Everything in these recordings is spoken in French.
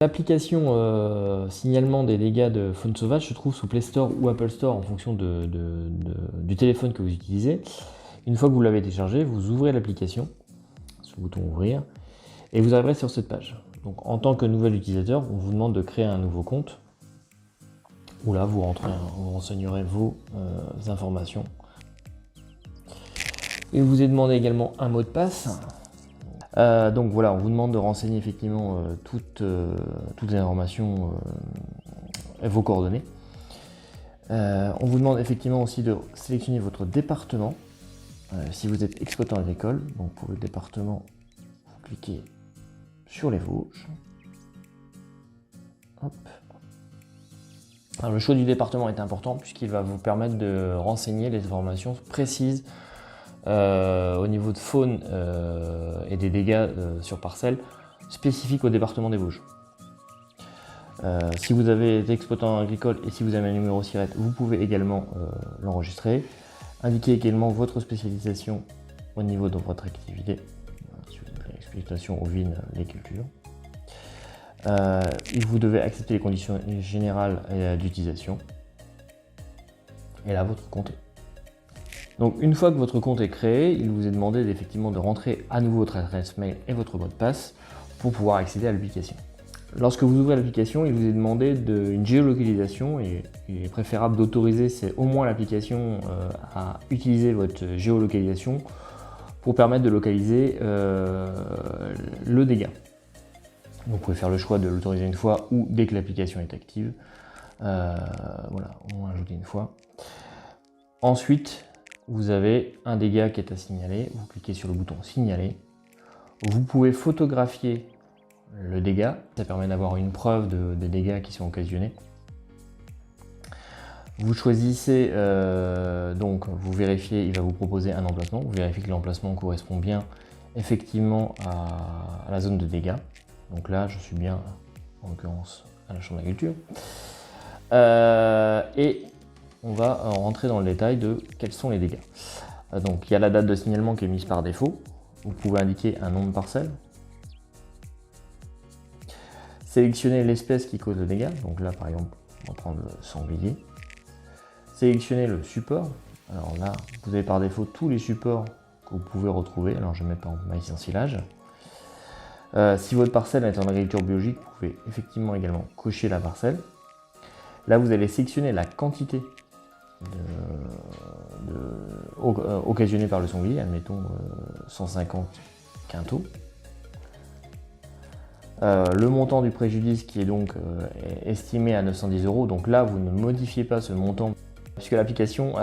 L'application signalement des dégâts de faune sauvage se trouve sous Play Store ou Apple Store en fonction du téléphone que vous utilisez. Une fois que vous l'avez téléchargé, vous ouvrez l'application, sur le bouton ouvrir, et vous arriverez sur cette page. Donc en tant que nouvel utilisateur, on vous demande de créer un nouveau compte, où là vous renseignerez vos informations. Il vous est demandé également un mot de passe. Donc voilà, on vous demande de renseigner effectivement toutes les informations et vos coordonnées. On vous demande effectivement aussi de sélectionner votre département. Si vous êtes exploitant agricole, donc pour le département, vous cliquez sur les Vosges. Hop. Alors, le choix du département est important puisqu'il va vous permettre de renseigner les informations précises au niveau de faune et des dégâts sur parcelle spécifiques au département des Vosges. Si vous avez été exploitant agricole et si vous avez un numéro SIRET, vous pouvez également l'enregistrer. Indiquez également votre spécialisation au niveau de votre activité, si vous avez l'exploitation ovine, les cultures. Vous devez accepter les conditions générales d'utilisation. Et là, votre compte est. Donc une fois que votre compte est créé, il vous est demandé effectivement de rentrer à nouveau votre adresse mail et votre mot de passe pour pouvoir accéder à l'application. Lorsque vous ouvrez l'application, il vous est demandé une géolocalisation et il est préférable d'autoriser au moins l'application à utiliser votre géolocalisation pour permettre de localiser le dégât. Vous pouvez faire le choix de l'autoriser une fois ou dès que l'application est active. Voilà, on va ajouter une fois. Ensuite, vous avez un dégât qui est à signaler. Vous cliquez sur le bouton signaler. Vous pouvez photographier le dégât. Ça permet d'avoir une preuve des dégâts qui sont occasionnés. Vous choisissez, donc vous vérifiez, il va vous proposer un emplacement. Vous vérifiez que l'emplacement correspond bien effectivement à la zone de dégâts. Donc là, je suis bien, en l'occurrence, à la chambre d'agriculture. Et on va rentrer dans le détail de quels sont les dégâts. Donc il y a la date de signalement qui est mise par défaut. Vous pouvez indiquer un nom de parcelle. Sélectionner l'espèce qui cause le dégât. Donc là, par exemple, on va prendre le sanglier. Sélectionner le support. Alors là, vous avez par défaut tous les supports que vous pouvez retrouver. Alors je vais mettre par exemple maïs ensilage. Si votre parcelle est en agriculture biologique, vous pouvez effectivement également cocher la parcelle. Là, vous allez sélectionner la quantité occasionnée par le sanglier, admettons 150 quintaux. Le montant du préjudice qui est donc estimé à 910 €. Donc là, vous ne modifiez pas ce montant puisque l'application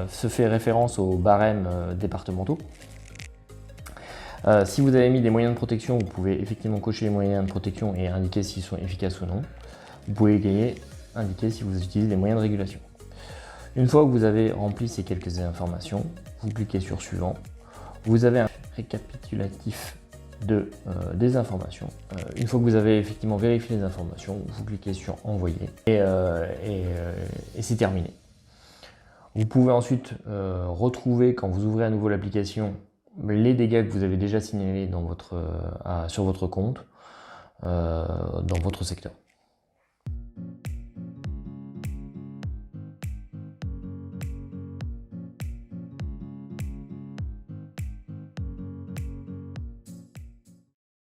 se fait référence aux barèmes départementaux. Si vous avez mis des moyens de protection, vous pouvez effectivement cocher les moyens de protection et indiquer s'ils sont efficaces ou non. Vous pouvez indiquer si vous utilisez des moyens de régulation. Une fois que vous avez rempli ces quelques informations, vous cliquez sur suivant. Vous avez un récapitulatif des informations. Une fois que vous avez effectivement vérifié les informations, vous cliquez sur envoyer et c'est terminé. Vous pouvez ensuite retrouver, quand vous ouvrez à nouveau l'application, les dégâts que vous avez déjà signalés sur votre compte, dans votre secteur.